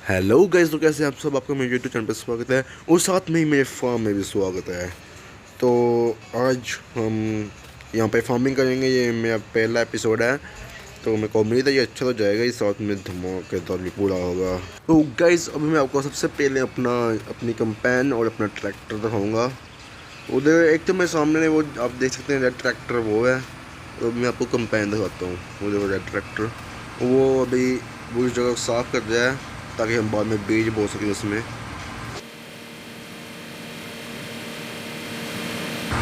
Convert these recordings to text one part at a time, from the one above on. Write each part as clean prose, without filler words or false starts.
Hello guys, तो कैसे हैं आप सब। आपका मेरे यूट्यूब चैनल पर स्वागत है और साथ में ही मेरे फार्म में भी स्वागत है। तो आज हम यहाँ पे फार्मिंग करेंगे। ये मेरा पहला एपिसोड है, तो मेरे को उम्मीद है ये अच्छा तो जाएगा ही, साथ में धमाकेदार भी पूरा होगा। तो गाइस, अभी मैं आपको सबसे पहले अपनी कंपेन और अपना ट्रैक्टर दिखाऊँगा। उधर एक तो मेरे सामने वो आप देख सकते हैं, रेड ट्रैक्टर वो है। तो मैं आपको कंपेन दिखाता हूँ। वो देखो रेड ट्रैक्टर, वो अभी वो इस जगह साफ़ कर रहा है ताकि हम बाद में बीज बो सकें उसमें।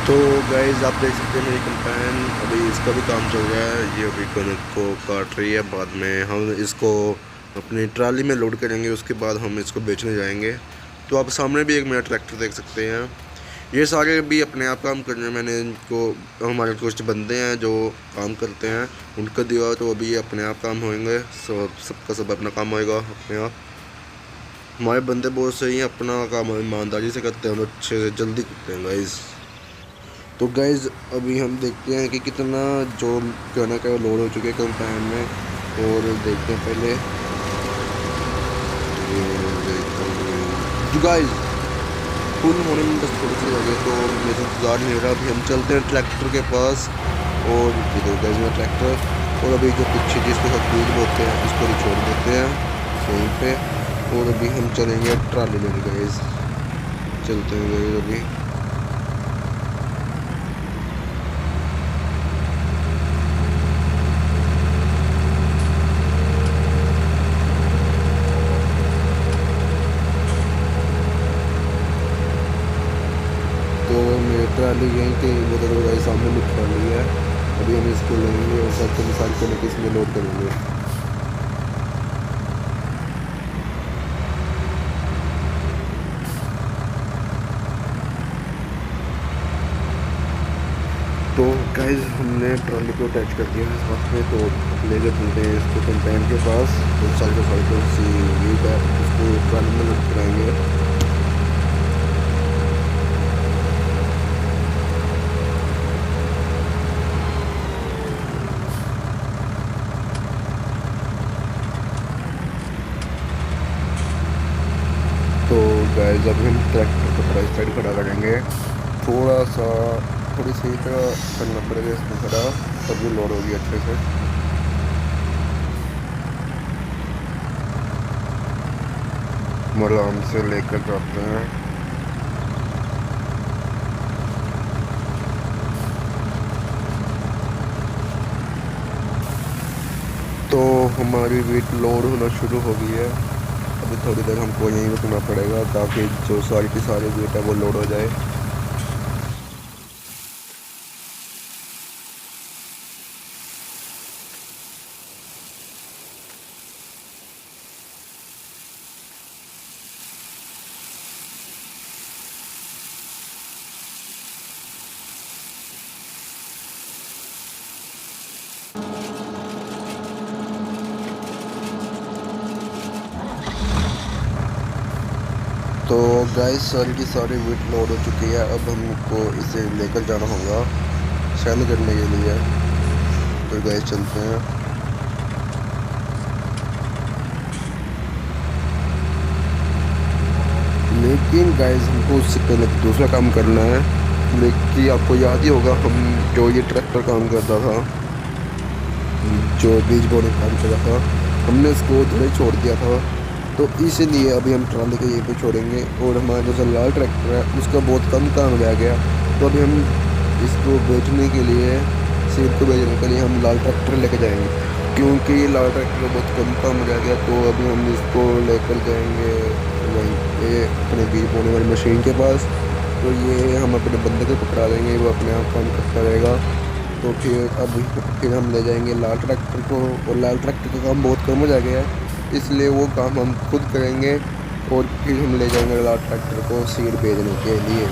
तो गाइस, आप देख सकते हैं मेरी कंपेन, अभी इसका भी काम चल रहा है। ये अभी कनक को काट रही है। बाद में हम इसको अपनी ट्राली में लोड करेंगे, उसके बाद हम इसको बेचने जाएंगे। तो आप सामने भी एक मेरा ट्रैक्टर देख सकते हैं। ये सारे भी अपने आप काम कर रहे हैं। मैंने इनको, हमारे कुछ बंदे हैं जो काम करते हैं, उनको दिया, तो अभी अपने आप काम होंगे। सबका सब अपना काम होएगा अपने आप। हमारे बंदे बहुत सही हैं, अपना काम ईमानदारी से करते हैं, हम अच्छे से जल्दी करते हैं गाइस। तो गाइस, अभी हम देखते हैं कि कितना जो कहना क्या लोड हो चुके हैं कंपाइन में, और देखते हैं पहले। जो गाइस, फुल होने में बस थोड़ी सी लगे, तो मेरे से इंतजार नहीं हो रहा। अभी हम चलते हैं ट्रैक्टर के पास, और इधर गाइस में ट्रैक्टर, और अभी जो पीछे जिसके साथ बीज बोते हैं उसको भी छोड़ देते हैं यहीं पे। और अभी हम चलेंगे ट्राली लेने गाइस। चलते हैं गाइस अभी। तो मेरी ट्राली यहीं के वो तो गाइस सामने में ट्राली है। अभी हम इसको लेंगे और सब को मिसाल को लेकर इसमें लोड करेंगे। तो गाइस, हमने ट्रॉली को अटैच कर दिया है साथ में, तो लेकर चलते हैं इसको कंपेन के पास। तो साइकिल सी वीट है, उसको ट्रॉली में लोड कराएंगे। तो गाइस, अभी हम ट्रैक्टर को थोड़ा इस साइड खड़ा करेंगे। थोड़ी सी तरह करना पड़ेगा इसको खड़ा, तभी लोड होगी अच्छे से। आराम से लेकर जाते हैं। तो हमारी वेट लोड होना शुरू हो गई है। अभी थोड़ी देर हमको यहीं रुकना पड़ेगा ताकि जो सारी की सारी वेट है वो लोड हो जाए। तो गाइस, सारी की सारी वेट लोड हो चुकी है। अब हमको इसे लेकर जाना होगा सेल करने के लिए। तो गाइस, चलते हैं। लेकिन गाइस, हमको उससे पहले दूसरा काम करना है। लेकिन आपको याद ही होगा, हम जो ये ट्रैक्टर काम करता था, जो बीज बोने का काम करता था, हमने उसको उधर छोड़ दिया था। तो इसीलिए अभी हम ट्राली को यहीं पे छोड़ेंगे, और हमारा जो लाल ट्रैक्टर है उसका बहुत कम काम रह गया। तो अभी हम इसको बेचने के लिए, सीड को बेचने के लिए हम लाल ट्रैक्टर लेके जाएंगे, क्योंकि ये लाल ट्रैक्टर बहुत कम काम रह गया। तो अभी हम इसको लेकर जाएंगे वहीं पे अपने बीज बोने वाली मशीन के पास। तो ये हम अपने बंदे को पकड़ा देंगे, वो अपने आप काम करता रहेगा। तो फिर हम ले जाएंगे लाल ट्रैक्टर को, और लाल ट्रैक्टर का काम बहुत कम हो जाएगा है, इसलिए वो काम हम खुद करेंगे। और फिर हम ले जाएंगे लाल ट्रैक्टर को सीड भेजने के लिए।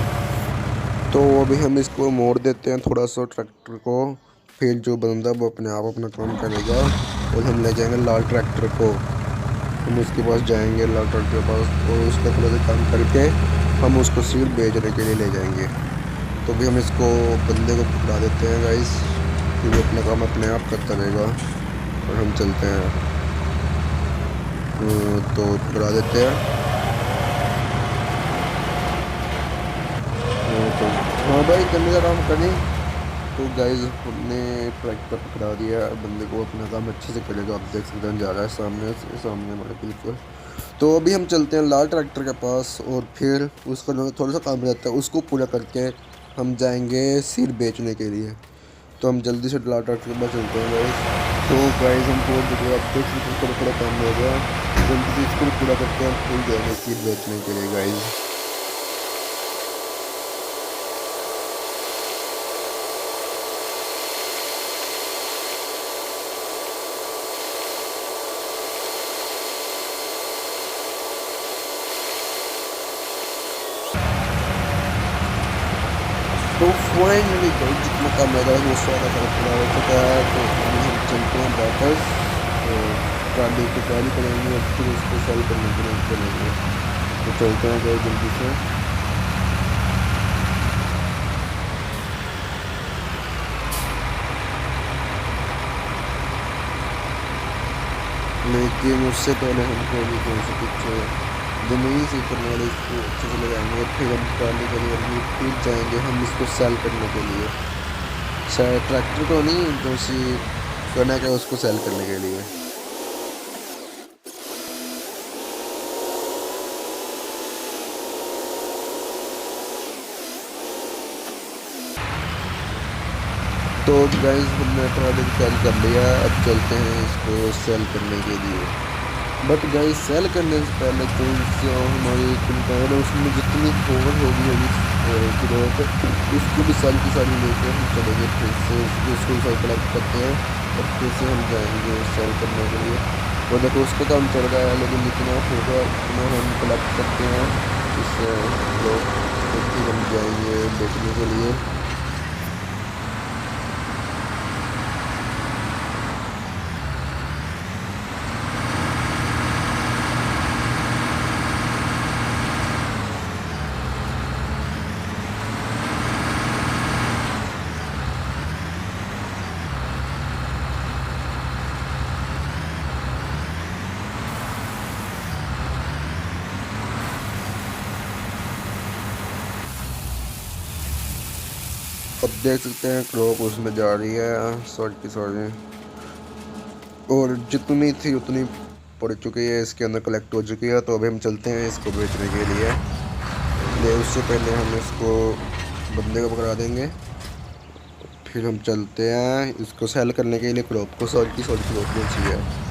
तो अभी हम इसको मोड़ देते हैं थोड़ा सा ट्रैक्टर को। फिर जो बंदा वो अपने आप अपना काम करेगा, और हम ले जाएंगे लाल ट्रैक्टर को। हम उसके पास जाएंगे लाल ट्रैक्टर के पास, और उसका थोड़ा सा काम करके हम उसको सीड भेजने के लिए ले जाएंगे। तो भी हम इसको बंदे को पकड़ा देते हैं गाइस, फिर वो अपना काम अपने आप करता रहेगा, और हम चलते हैं। तो पकड़ा देते हैं। तो हाँ भाई, करने का काम करें। तो गाइज हमने ट्रैक्टर पकड़ा दिया है, बंदे को अपना काम अच्छे से करेगा। आप देख सकते हैं जा रहा है सामने से, सामने हमारे बिल्कुल। तो अभी हम चलते हैं लाल ट्रैक्टर के पास, और फिर उसका जो थोड़ा सा काम रहता है उसको पूरा करके हम जाएंगे सीड बेचने के लिए। तो हम जल्दी से लाल ट्रैक्टर के पास चलते हैं गाइज। तो गाइज हम पहुँच चुके हैं, आप देख सकते हैं थोड़ा थोड़ा काम रह गया। जल्दी से इसको पूरा करके हम फिर जाएंगे सीड बेचने के लिए गाइज। तो फाइनली गाइस जितना काम लगा है वो सारा काम पूरा हो चुका है। तो अभी हम चलते हैं वापस, तो ट्राली को ट्राली करेंगे और फिर उसको सेल करने के लिए चलेंगे। तो चलते हैं गाइस जल्दी से। लेकिन उससे पहले हमको अभी कौन से कुछ ज़मीन से करने वाले इसको अच्छे से लगाएंगे, फिर हम ट्राली करेंगे, फिर जाएंगे हम इसको सेल करने के लिए। शायद ट्रैक्टर को नहीं, जो सी करना क्या उसको सेल करने के लिए। तो गाइस हमने ट्रॉली सेल कर लिया, अब चलते हैं इसको सेल करने के लिए। बट गाइस सेल करने से पहले जो हमारी कंपाउंड है उसमें जितनी ओवर होगी होगी ग्रोथ, उसको भी सारी की सारी लेके हम चलेंगे फिर से उसको सारी कलेक्ट करते हैं, और फिर से हम जाएंगे सेल करने के लिए। और देखो उसका काम चल रहा है, लेकिन जितना होगा उतना हम कलेक्ट करते हैं इससे ग्रोथ, तो फिर हम जाएंगे बेचने के लिए। अब देख सकते हैं क्रॉप उसमें जा रही है सॉरी की सॉरी, और जितनी थी उतनी पड़ चुकी है, इसके अंदर कलेक्ट हो चुकी है। तो अभी हम चलते हैं इसको बेचने के लिए। ले उससे पहले हम इसको बंदे को पकड़ा देंगे, फिर हम चलते हैं इसको सेल करने के लिए। क्रॉप को सॉरी की सॉरी क्रॉप बेची है।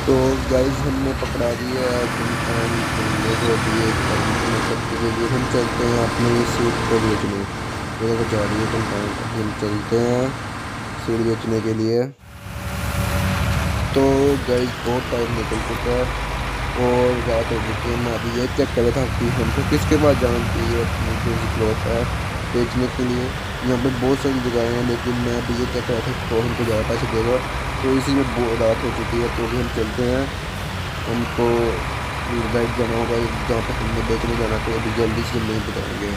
तो गाइस हमने पकड़ा दिया कंपाउंड को दिए सबके लिए। हम चलते हैं अपने सूट को बेचने, तो जा रही है कंपाउंड, हम चलते हैं सूट बेचने के लिए। तो गाइस बहुत टाइम निकल चुका है और रात हो चुकी है। मैं अभी ये चेक कर रहा था कि हमको किसके पास जाना चाहिए अपनी जो क्लॉथ है बेचने के लिए। यहाँ पे बहुत सारी जगहें हैं, लेकिन मैं अभी ये चेक कर रहा था तो हमको ज़्यादा पैसे देगा। तो इसी में रात हो चुकी है, तो अभी हम चलते हैं। हमको राइट जाना होगा जहाँ पर हमने बेचने जाना, तो अभी जल्दी से नहीं बताएंगे।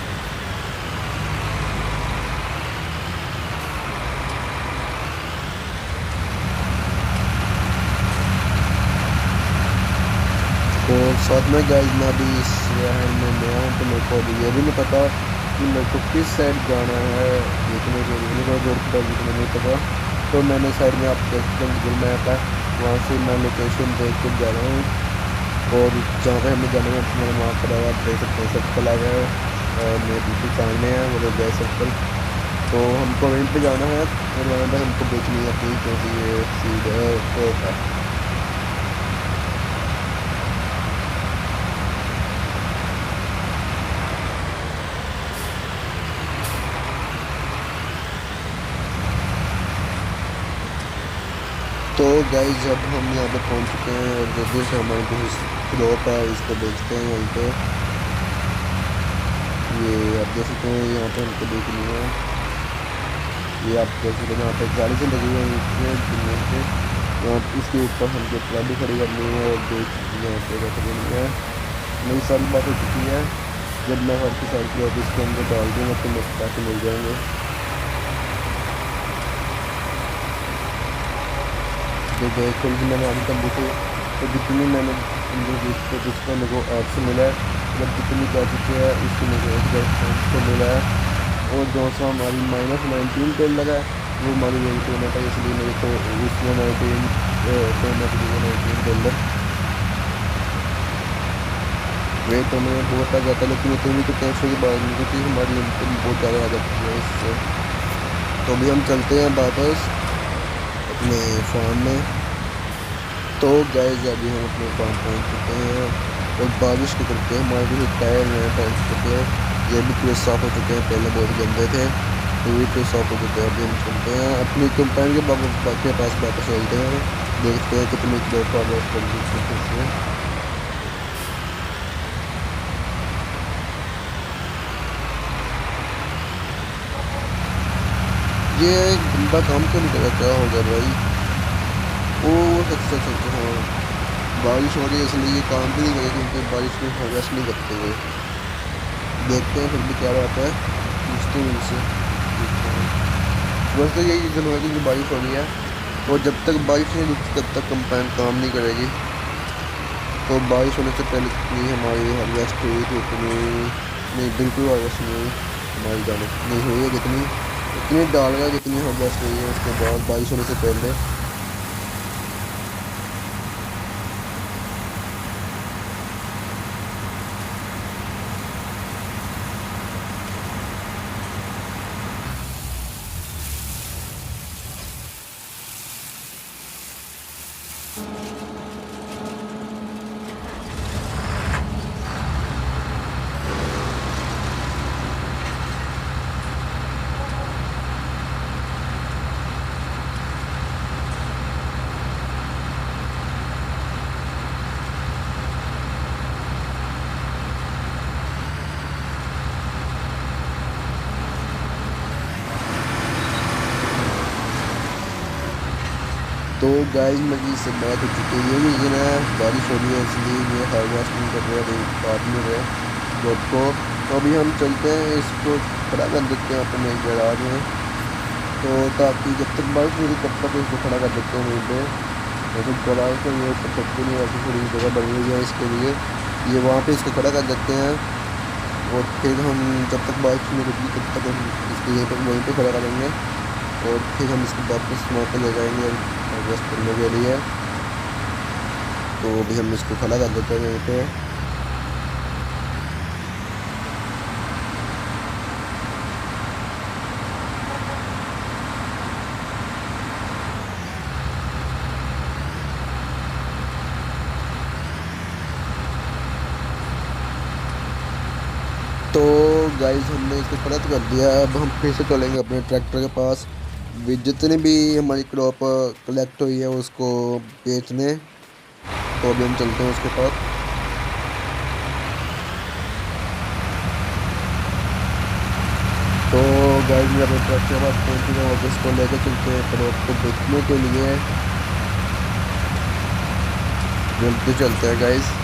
और साथ में गाइस मैं अभी इस शहर में नया हूँ, तो मेरे को अभी ये भी नहीं पता कि मेरे को किस साइड जाना है देखने के लिए। मेरे को रोड पर देखने नहीं पता, तो मैंने साइड में आप देख सकते हैं गूगल मैप है, वहाँ से मैं लोकेशन देख कर जा रहा हूँ। और जहाँ पे हमें जाना है मेरे वहाँ पर आप देख सकते हैं सर्कल आ गया है, मेरे बिल्कुल सामने है वो गया सर्कल। तो हमको वहीं पे जाना है और वहाँ पर हमको बेचनी है अपनी क्योंकि ये सीड है तो है। तो गाइस जब हम यहाँ पे पहुँच चुके हैं और जल्दी से हमारे जो क्रॉप है इसको बेचते हैं वहीं पे। ये आप देख सकते हैं यहाँ पे हमको देख लिया है। ये आप देख सकते हैं यहाँ पे गाड़ी से लगी हुई है जमीन पे। यहाँ इसके ऊपर हमको ट्राली खड़ी करनी है और देख यहाँ पे रख देनी है। मेरी सारी बात हो चुकी है। जब मैं हर की सारी क्रॉप इसके अंदर डाल दूँगा तो मुझे पैसे मिल जाएंगे। जो गैस थोड़ी सी मैंने आगे कर दी थी तो जितनी मैंने जिसका मेरे को ऐप से मिला है मतलब जितनी जा चुकी है उसकी मुझे को मिला है। और जो सा हमारी -19 तेल लगा है वो हमारी यही पेमेंट है इसलिए मेरे को उसमें 19 पेमेंट दी 19 डॉलर। वे तो हमें बहुत आ जाता है लेकिन इतनी तो टेंशन की बात नहीं क्योंकि हमारी इनकम बहुत ज़्यादा आ जाती है इससे। तो अभी हम चलते हैं वापस अपने फार्म में। तो गाइस अभी हम अपने फार्म पहुंच चुके हैं और बारिश के करके हमारे जो टायर हैं पहुंच चुके हैं। ये भी पूरे साफ़ हो चुके हैं, पहले बहुत गंदे थे तो ये पूरे साफ़ हो चुके हैं। अभी हम चलते हैं अपनी कंपनी के पास वापस चलते हैं, देखते हैं कितनी प्रोग्रेस कर सकते हैं। ये बंदा काम क्यों नहीं कर रहा, क्या होगा भाई? ओ अच्छा अच्छा अच्छा हाँ, बारिश हो रही है इसलिए ये काम भी नहीं करेगा क्योंकि बारिश में हार्वेस्ट नहीं करते हुए। देखते हैं फिर भी क्या बात है, पूछते हैं उनसे। देखते हैं बस तो यही रीज़न होगा क्योंकि बारिश हो रही है और जब तक बारिश नहीं रुकती तब तक कंपाइन काम नहीं करेगी। तो बारिश होने से पहले जितनी हमारी हार्वेस्ट हुई थी उतनी नहीं, बिल्कुल हार्वेस्ट नहीं हुई हमारी, जाने नहीं हुई है जितनी इतनी डाल रहा जितनी हार्वेस्ट हुई है उसके बाद बारिश होने से पहले। तो गाइस मेरी इससे बात हो चुकी है, ये रीज़न है बारिश हो रही है इसलिए ये हार्वेस्ट नहीं कर रहे हैं, काट नहीं रहे रोड को। तो अभी हम चलते हैं इसको खड़ा कर देते हैं अपने गैराज में। तो ताकि जब तक बारिश हो रही तब तक इसको खड़ा कर देते हैं वहीं पे। वैसे गैराज तो ये कर सकते नहीं, ऐसी थोड़ी जगह बनी हुई है इसके लिए, ये वहाँ पे इसको खड़ा कर देते हैं। और फिर हम जब तक बारिश नहीं रुकी तब तक हम इसको यहीं पर वहीं पर खड़ा करेंगे और फिर हम इसको वापस वहाँ पर ले जाएंगे हार्वेस्ट करने के लिए। तो अभी हम इसको खड़ा कर देते हैं यहीं पे। तो गाइस हमने इसको खड़ा तो कर दिया, अब हम फिर से चलेंगे अपने ट्रैक्टर के पास जितनी भी हमारी क्रॉप कलेक्ट हुई है उसको बेचने। तो अभी हम चलते हैं उसके पास। तो गाइस मैं अपने ट्रैक्टर के पास पहुँच चुका हूँ, अब इसको लेकर चलते हैं क्रॉप को बेचने के लिए। जल्दी चलते हैं गाइस।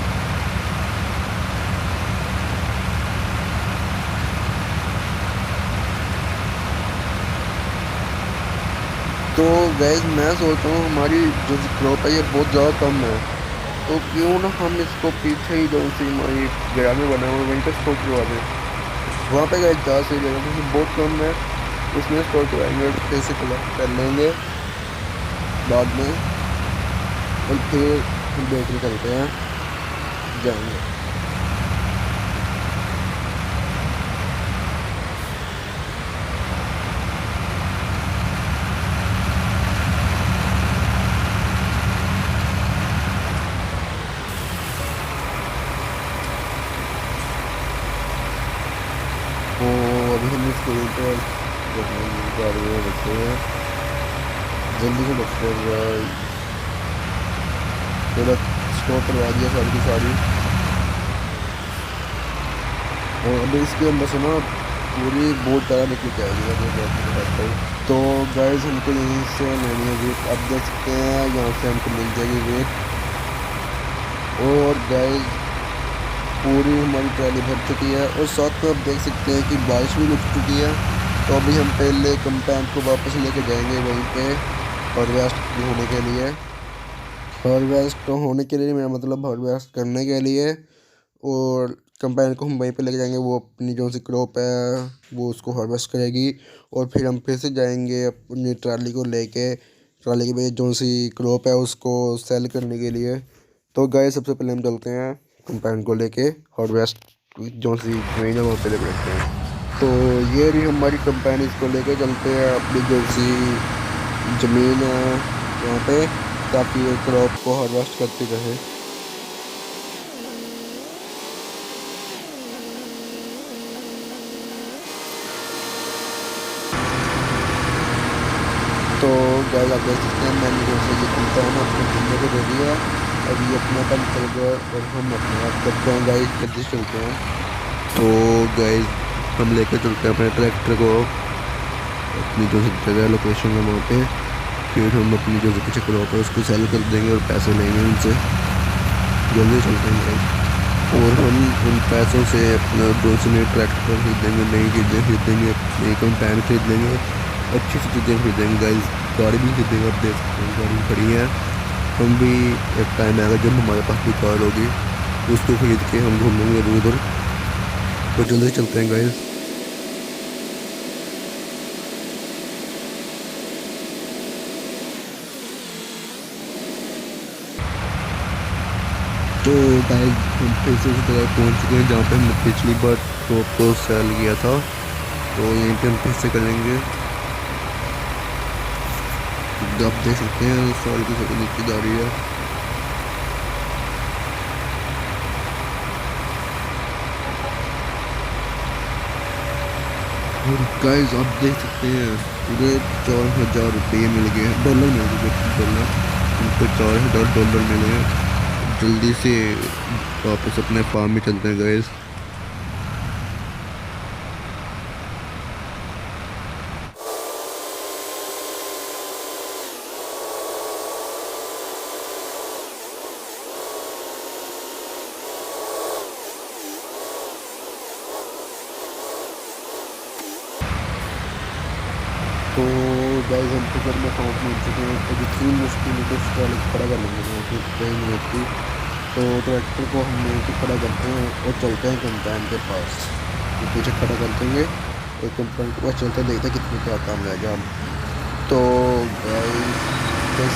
तो गैस मैं सोचता हूँ हमारी जो क्रॉप है ये बहुत ज़्यादा कम है, तो क्यों ना हम इसको पीछे ही जो सी हमारी गैराज में बना हुआ है वहीं पर स्टोर करवा दें। वहाँ पे गए ज़्यादा सही जगह क्योंकि बहुत कम है, उसमें स्टोर करवाएंगे और फिर से कलेक्ट कर लेंगे बाद में और फिर बेचने चलते हैं जाएंगे। तो अभी हम इसको ऊपर गाड़ी में रखते हैं, जल्दी से रखते हैं। पूरा स्टोर करवा दिया सारी की सारी। और अभी इसके अंदर से ना पूरी बहुत ज़्यादा निकल के आएगी अगर मैं आपको बताता हूँ। तो गाइस हमको यहीं से लेनी है वेट, आप देख सकते हैं यहाँ से हमको मिल जाएगी वेट। और गाइस पूरी हमारी ट्रॉली भर चुकी है और साथ में आप देख सकते हैं कि बारिश भी रुक चुकी है। तो अभी हम पहले कंपाउंड को वापस लेके जाएंगे वहीं पे हार्वेस्ट होने के लिए। हार्वेस्ट होने के लिए मेरा मतलब हार्वेस्ट करने के लिए। और कंपाउंड को हम वहीं पे लेके जाएंगे, वो अपनी जो सी क्रॉप है वो उसको हार्वेस्ट करेगी। और फिर हम फिर से जाएंगे अपनी ट्राली को लेके, ट्राली के जो सी क्रॉप है उसको सेल करने के लिए। तो गाय सबसे पहले हम चलते हैं कंपाउंड को लेके हार्वेस्ट जो सी जमीन है वहाँ पे लेके रखते हैं। तो ये रही हमारी कंपाउंड, इसको लेके चलते हैं अपनी जो सी ज़मीन है यहाँ पे, ताकि ये क्रॉप को हार्वेस्ट करती रहे। तो गाइस आप देख सकते हैं मैंने जो से ये कंपाउंड अपने बंदे को दे दिया। अब ये अपना काम कर गया और हम अपने आप करते हैं गाइस, जल्दी चलते हैं। तो गाइस हम लेकर चलते हैं अपने ट्रैक्टर को अपनी जो जगह लोकेशन है वहाँ पे। फिर हम अपनी जो पीछे क्रॉप है उसको सेल कर देंगे और पैसे लेंगे उनसे। जल्दी चलते हैं गाइस। और हम उन पैसों से अपना दूसरे ट्रैक्टर खरीदेंगे, नई चीज़ें खरीदेंगे, नई कंपाउंड खरीदेंगे, अच्छी सी चीज़ें खरीदेंगे गाइस। गाड़ी भी खरीदेंगे, आप देख सकते हैं गाड़ी खड़ी है। हम भी एक टाइम आएगा जब हमारे पास भी कार होगी, उसको खरीद के हम घूमेंगे इधर उधर। तो जल्दी चलते हैं गाइस। तो गाइस हम फिर से उस जगह पहुँच चुके हैं जहाँ पे हमने पिछली बार क्रॉप को सेल किया था। तो यहीं पे हम फिर से करेंगे। आप देख सकते हैं सॉल की फोटो नीचे जा रही है। और गाइस आप देख सकते हैं पूरे 4,000 रुपये मिल गए हैं, डॉलर मिल गए, डॉलर हमको 4,000 डॉलर मिले हैं। जल्दी से वापस अपने फार्म में चलते हैं गाइस। तो गाइस हम तो घर में पहुँच चुके हैं। तो जितनी मुश्किल है तो ट्रैक्टर खड़ा कर लेंगे वहाँ पे कहीं नहीं होती। तो ट्रैक्टर को हम यहीं पे खड़ा करते हैं और चलते हैं कंपाउंड के पास। तो पीछे खड़ा कर देंगे और कंपाउंड के पास चलते हैं, देखते हैं कितने क्या काम रह गया हम। तो गाइस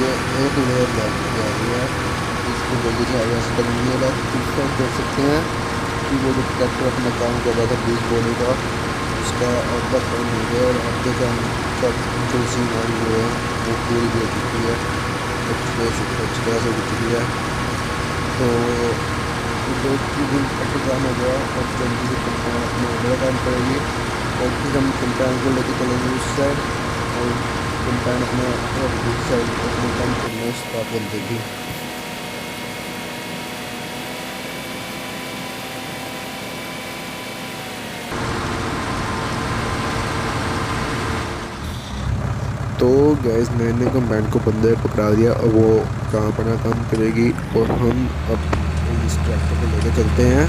ये एक लेयर जा रही है, इसको जल्दी से हार्वेस्ट करेंगे। और दूसरा देख सकते हैं कि वो जो ट्रैक्टर अपना काम कर रहा था बीज बोने का, उसका आउटपुट कम हो गया। और अब तक हम सब जो सी हमारी जो है वो पूरी भी हो चुकी है, अच्छी तरह से हो चुकी है। तो दो दिन अच्छा काम हो गया और जल्दी से कंपाउंड अपना अगला काम करेंगे। और फिर हम कंपाउंड को लेकर चलेंगे उस साइड और कंपाउंड अपना दूसरी साइड अपना काम करना स्टार्ट कर देगी। तो गैस मैंने कंबाइन को बंदे पकड़ा दिया और वो कहाँ पर काम करेगी। और हम अब इस ट्रैक्टर को लेकर चलते हैं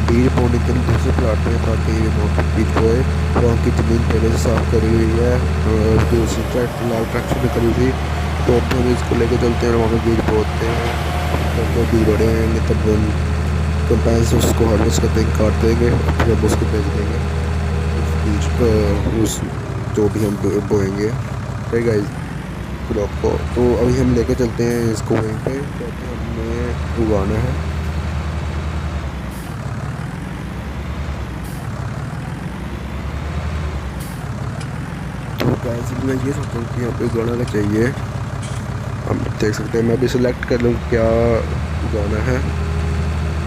बीज बोने के लिए दूसरे प्लाट में, ताकि वहाँ पर बीज बोए। वहाँ की ज़मीन पहले से साफ करी हुई है और दूसरी ट्रैक्टर लाल ट्रैक्टर में करी हुई। तो अब हम इसको लेकर चलते हैं और वहाँ पर बीज बोते हैं। जब वो बीज बड़े आएंगे तब हम कंबाइन से उसको हार्वेस्ट करते हैं, काट देंगे और फिर हम उसको बेच देंगे उस बीज उस जो भी हम बोएंगे। ठीक है क्रॉप को। तो अभी हम लेके चलते हैं इसको वहीं पे क्योंकि हमने उगाना है। तो गाइस मैं ये सोचता हूँ कि यहाँ पे उगाना का चाहिए। हम देख सकते हैं, मैं अभी सिलेक्ट कर लूँ क्या उगाना है।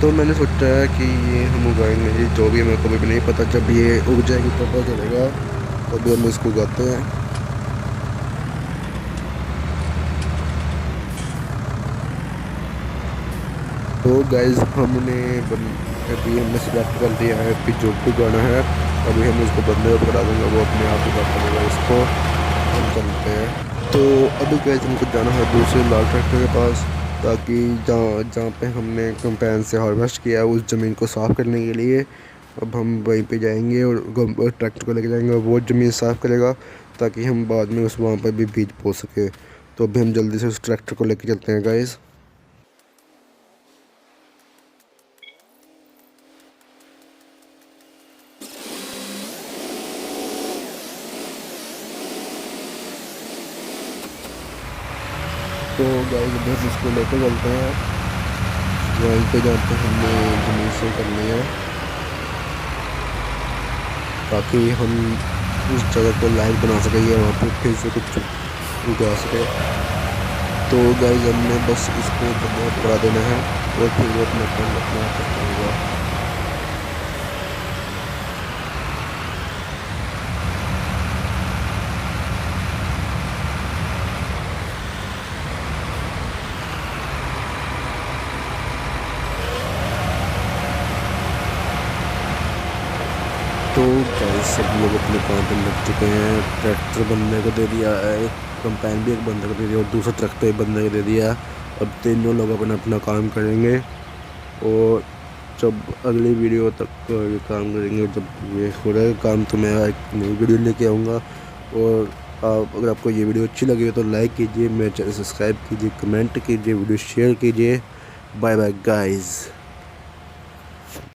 तो मैंने सोचा है कि ये हम उगाएंगे, ये जो भी हमें कभी भी नहीं पता, जब ये उग जाएगी तो पता चलेगा। तो अभी हम इसको उगाते हैं। तो गाइज अभी हमने सिलेक्ट कर लिया है कि जो भी गाना है अभी हम उसको बंदे को करा देंगे, वो अपने आप ही कर देगा इसको। हम चलते हैं। तो अभी गाइज हमको जाना है दूसरे लाल ट्रैक्टर के पास, ताकि जहाँ जहाँ पे हमने कंपेन से हार्वेस्ट किया है उस ज़मीन को साफ़ करने के लिए अब हम वहीं पे जाएंगे और ट्रैक्टर को लेके जाएंगे और वो ज़मीन साफ़ करेगा, ताकि हम बाद में उस वहाँ पर भी बीज बो सके। तो अभी हम जल्दी से उस ट्रैक्टर को लेके चलते हैं गाइज़। तो गाइस बस इसको लेकर चलते हैं वहीं पे जहाँ पे हमने ज़मीन से करनी है, ताकि हम उस जगह को लाइव बना सकें या वहाँ पे फिर से कुछ उगा सके। तो गाइस हमने बस इसको बहुत करा देना है और फिर वो अपना काम अपना करता होगा। तो गाइस सब लोग अपने काम पर लग चुके हैं। ट्रैक्टर बंदे को दे दिया है, कंपाइन भी एक बंदे को दे दिया और दूसरा ट्रैक्टर एक बंदे को दे दिया। अब तीनों लोग अपना अपना काम करेंगे और जब अगली वीडियो तक ये काम करेंगे, जब ये हो रहा है काम तो मैं एक नई वीडियो लेके आऊँगा। और अगर आपको ये वीडियो अच्छी लगी हो तो लाइक कीजिए, मेरे चैनल सब्सक्राइब कीजिए, कमेंट कीजिए, वीडियो शेयर कीजिए। Bye bye guys.